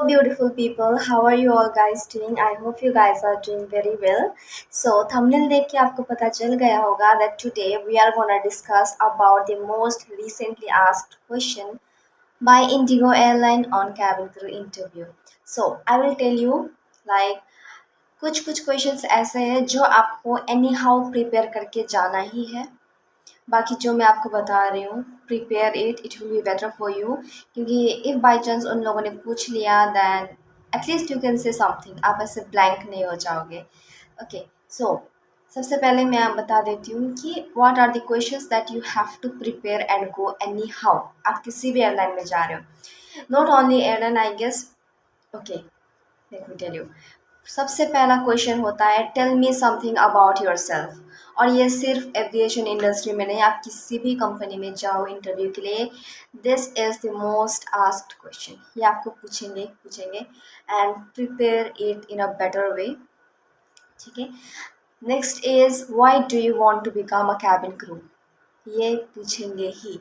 Beautiful people, how are you all guys doing? I hope you guys are doing very well. So thumbnail देख के आपको पता चल गया होगा that today we are gonna discuss about the most recently asked question by Indigo Airline on cabin crew interview. So I will tell you like कुछ कुछ questions ऐसे हैं जो आपको एनी हाउ प्रिपेयर करके जाना ही है। बाकी जो मैं आपको बता रही हूँ prepare it will be better for you, क्योंकि इफ़ बाई चांस उन लोगों ने पूछ लिया then at least you can say something, आप ऐसे ब्लैंक नहीं हो जाओगे। ओके सो सबसे पहले मैं आप बता देती हूँ कि what are the questions that you have to prepare and go anyhow हाउ। आप किसी भी एयरलाइन में जा रहे हो, not only airline I guess. Okay let me tell you, सबसे पहला क्वेश्चन होता है tell me something about yourself. और ये सिर्फ एविएशन इंडस्ट्री में नहीं, आप किसी भी कंपनी में जाओ इंटरव्यू के लिए, this is the most asked question. ये आपको पूछेंगे and prepare it in a better way. ठीक है, next is why do you want to become a cabin crew. ये पूछेंगे ही,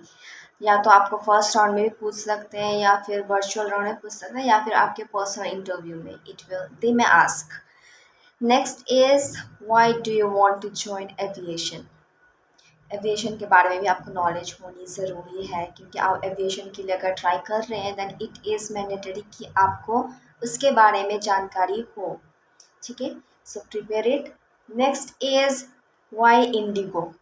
या तो आपको फर्स्ट राउंड में भी पूछ सकते हैं या फिर वर्चुअल राउंड में पूछ सकते हैं या फिर आपके पर्सनल इंटरव्यू में it will they may ask. Next is why do you want to join aviation. Aviation के बारे में भी आपको नॉलेज होनी ज़रूरी है, क्योंकि आप एविएशन के लिए अगर ट्राई कर रहे हैं दैन इट इज़ मैंडेटरी कि आपको उसके बारे में जानकारी हो। ठीक है, so prepare it. Next is why Indigo.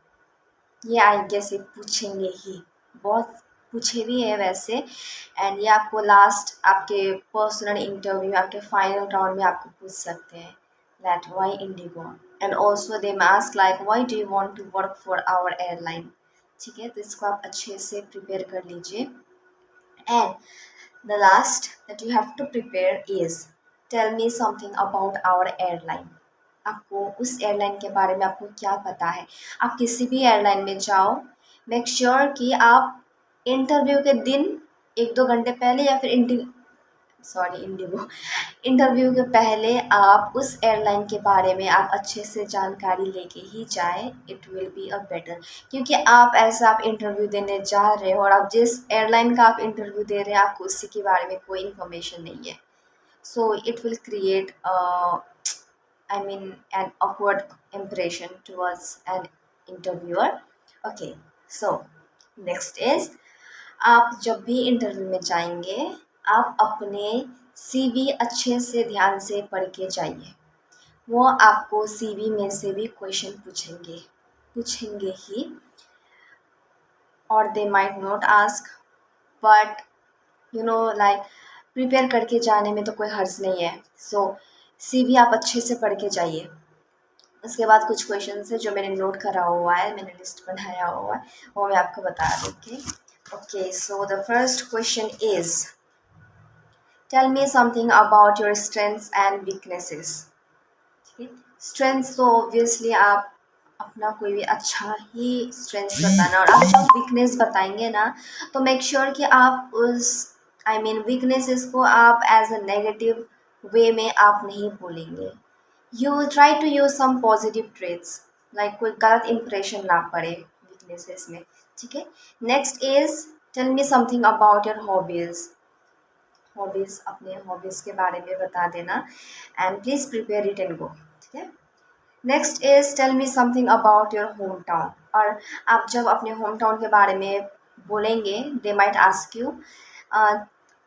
ये आई गेस ये पूछेंगे ही, बहुत पूछे भी है वैसे, एंड ये आपको लास्ट आपके पर्सनल इंटरव्यू आपके फाइनल राउंड में आपको पूछ सकते हैं that why IndiGo. And also they ask like why do you want to work for our airline. ठीक है, तो इसको आप अच्छे से प्रिपेयर कर लीजिए। And the last that you have to prepare is tell me something about our airline. आपको उस एयरलाइन के बारे में आपको क्या पता है। आप किसी भी एयरलाइन में जाओ, मेक श्योर कि आप इंटरव्यू के दिन 1-2 घंटे पहले या फिर इंडिगो इंटरव्यू के पहले आप उस एयरलाइन के बारे में आप अच्छे से जानकारी लेके ही जाएं, it will be a better. क्योंकि आप इंटरव्यू देने जा रहे हो और आप जिस एयरलाइन का आप इंटरव्यू दे रहे हैं आपको उसी के बारे में कोई इन्फॉर्मेशन नहीं है, so it will create an awkward impression towards an interviewer. Okay, so next is आप जब भी इंटरव्यू में जाएंगे आप अपने सीवी अच्छे से ध्यान से पढ़ के जाइए। वो आपको सीवी में से भी क्वेश्चन पूछेंगे ही, और they might not ask, but you know like prepare करके जाने में तो कोई हर्ज नहीं है। सो सीवी आप अच्छे से पढ़ के जाइए। उसके बाद कुछ क्वेश्चन है जो मैंने नोट करा हुआ है, मैंने लिस्ट बनाया हुआ है, वो मैं आपको बता दूँगी। Okay, so the first question is tell me something about your strengths and weaknesses. ठीक है, स्ट्रेंथ्स तो ऑब्वियसली आप अपना कोई भी अच्छा ही स्ट्रेंथ बताना, और आप जब वीकनेस बताएंगे ना तो मेक श्योर कि आप उस वीकनेसेस को आप एज अ नेगेटिव वे में आप नहीं बोलेंगे। You try to use some positive traits, like कोई गलत इंप्रेशन ना पड़े वीकनेसेस में। ठीक है, next is tell me something about your hobbies. अपने हॉबीज़ के बारे में बता देना and please prepare it and go. ठीक है, next is tell me something about your home town. और आप जब अपने होम टाउन के बारे में बोलेंगे they might ask you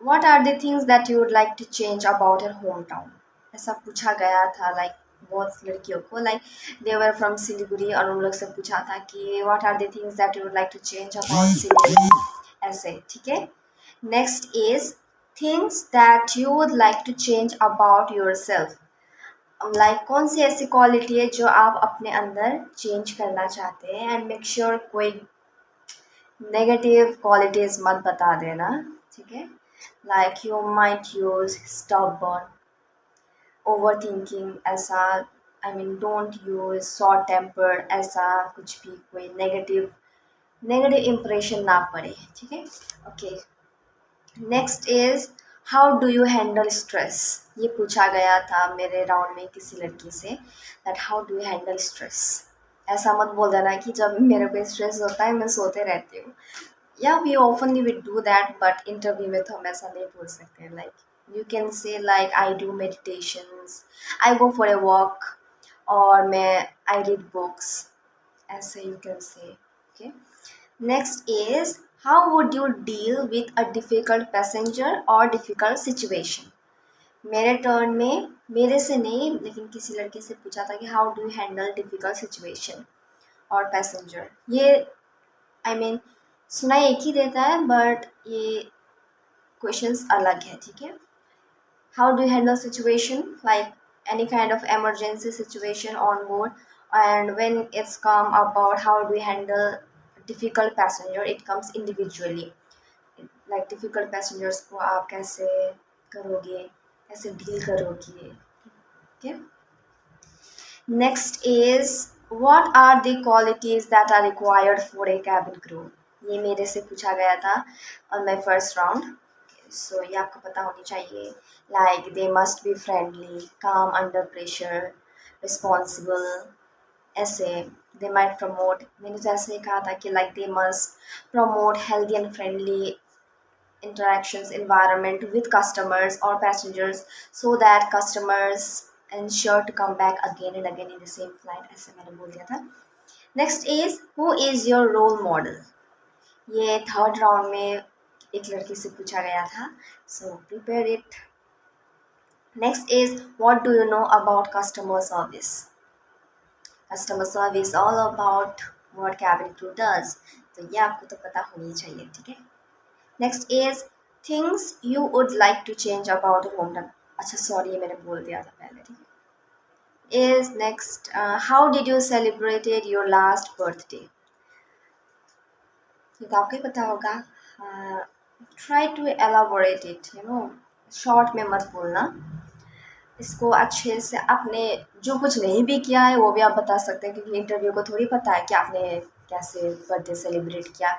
what are the things that you would like to change about your home town. ऐसा पूछा गया था लाइक बहुत लड़कियों को, like they were from Siliguri, और उन लोग से पूछा था कि what are the things that you would like to change about Siliguri, ऐसे। ठीक है, next is things that you would like to change about yourself. Like कौन सी ऐसी क्वालिटी है जो आप अपने अंदर चेंज करना चाहते हैं, एंड मेक श्योर कोई नेगेटिव क्वालिटीज़ मत बता देना। ठीक है, like you might use stubborn, over thinking, ऐसा डोंट यूज शॉर्ट टेम्पर्ड, ऐसा कुछ भी कोई नेगेटिव इंप्रेशन ना पड़े। ठीक है, okay, next is how do you handle stress. ये पूछा गया था मेरे राउंड में किसी लड़की say that how do you handle stress. ऐसा मत बोल देना कि जब मेरे को स्ट्रेस होता है मैं सोते रहती हूँ, या we oftenly we do that, but interview में तो हम ऐसा नहीं बोल सकते। Like You can say like I do meditations, I go for a walk, or may I read books. ऐसे you can say. Okay. Next is how would you deal with a difficult passenger or difficult situation. मेरे turn में, मेरे से नहीं लेकिन किसी लड़के से पूछा था कि how do you handle difficult situation और पैसेंजर. ये आई मीन सुनाई एक ही देता है बट ये क्वेश्चंस अलग है. ठीक है. How do you handle situation like any kind of emergency situation on board, and when it's come about how do you handle difficult passenger, it comes individually. Like difficult passengers को आप कैसे करोगे, कैसे deal करोगे. Okay. Next is what are the qualities that are required for a cabin crew. ये मेरे से पूछा गया था on my first round. So ये आपको पता होनी चाहिए. Like they must be friendly, calm under pressure, responsible. ऐसे they might promote, मैंने तो ऐसे ही कहा था कि like they must promote healthy and friendly interactions environment with customers or passengers so that customers ensure to come back again and again in the same flight. ऐसे मैंने बोल दिया था. Next is who is your role model. ये third round में एक लड़की से पूछा गया था. So prepare it. Next is what do you know about customer service. Customer service all about what cabin crew does. तो ये आपको तो पता होनी चाहिए. ठीक है. Next is things you would like to change about your hometown. अच्छा सॉरी ये मैंने बोल दिया था पहले. ठीक है. Is next how did you celebrated your last birthday. ये तो आपको ही पता होगा. Try to elaborate it, short में मत बोलना. इसको अच्छे से आपने जो कुछ नहीं भी किया है वो भी आप बता सकते हैं क्योंकि इंटरव्यू को थोड़ी पता है कि आपने कैसे बर्थडे सेलिब्रेट किया.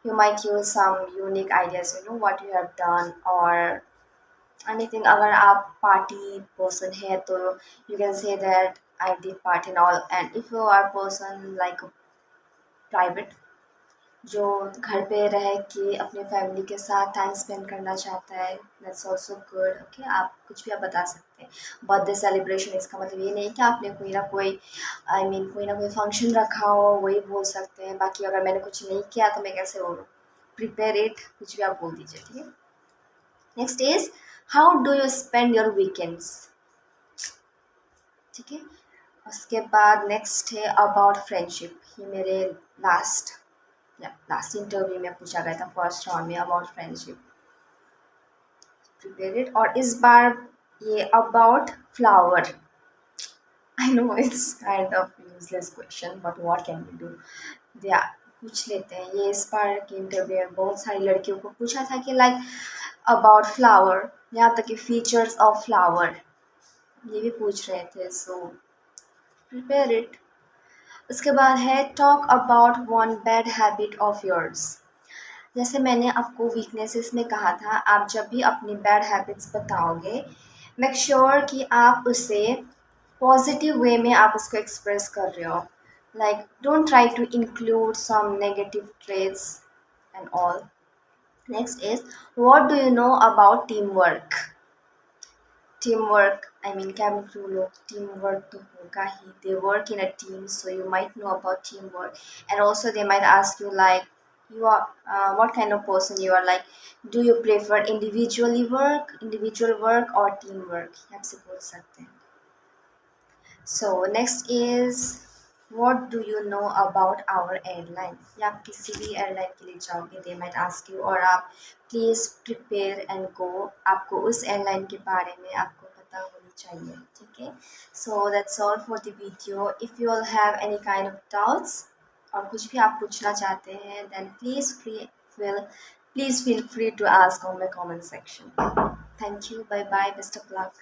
You might use some unique ideas, what you have done और एनीथिंग. अगर आप पार्टी पर्सन है तो you can say that I did party and all. And if you are person like private जो घर पे रह के अपने फैमिली के साथ टाइम स्पेंड करना चाहता है, दैट्स ऑल्सो गुड. ओके. आप कुछ भी आप बता सकते हैं. बर्थडे सेलिब्रेशन इसका मतलब ये नहीं कि आपने कोई ना कोई कोई ना कोई फंक्शन रखा हो वही बोल सकते हैं. बाकी अगर मैंने कुछ नहीं किया तो मैं कैसे बोलूँ. प्रिपेयर इट, कुछ भी आप बोल दीजिए. ठीक है. Next is how do you spend your weekends. ठीक है. उसके बाद नेक्स्ट है अबाउट फ्रेंडशिप. ये मेरे लास्ट इंटरव्यू में पूछा गया था फर्स्ट राउंड में अबाउट फ्रेंडशिप. Prepare it. और इस बार ये about flower. I know it's kind of useless question but what can we do. या पूछ लेते हैं. ये इस बार के इंटरव्यू में बहुत सारी लड़कियों को पूछा था कि लाइक अबाउट फ्लावर, यहाँ तक कि फीचर्स ऑफ फ्लावर ये भी पूछ रहे थे. So prepare it. उसके बाद है talk about one bad habit of yours. जैसे मैंने आपको वीकनेसेस में कहा था, आप जब भी अपनी बैड हैबिट्स बताओगे मेक श्योर कि आप उसे पॉजिटिव वे में आप उसको एक्सप्रेस कर रहे हो. Like don't try to include some negative traits and all. Next is what do you know about team work. Team work cabin crew लोग टीम वर्क तो होगा ही. they work in a team so you might know about teamwork. And also they might ask you like you are what kind of person you are. Like do you prefer individual work or team work. ये आपसे पूछ सकते हैं. So next is what do you know about our airline. या आप किसी भी airline के लिए जाओगे they might ask you. और आप प्लीज़ प्रिपेयर एंड गो. आपको उस एयरलाइन के बारे में आपको पता होनी चाहिए. ठीक है. So that's all for the video. If you all have any kind of doubts और कुछ भी आप पूछना चाहते हैं then please feel free to ask on my comment section. Thank you. Bye bye. Best of luck.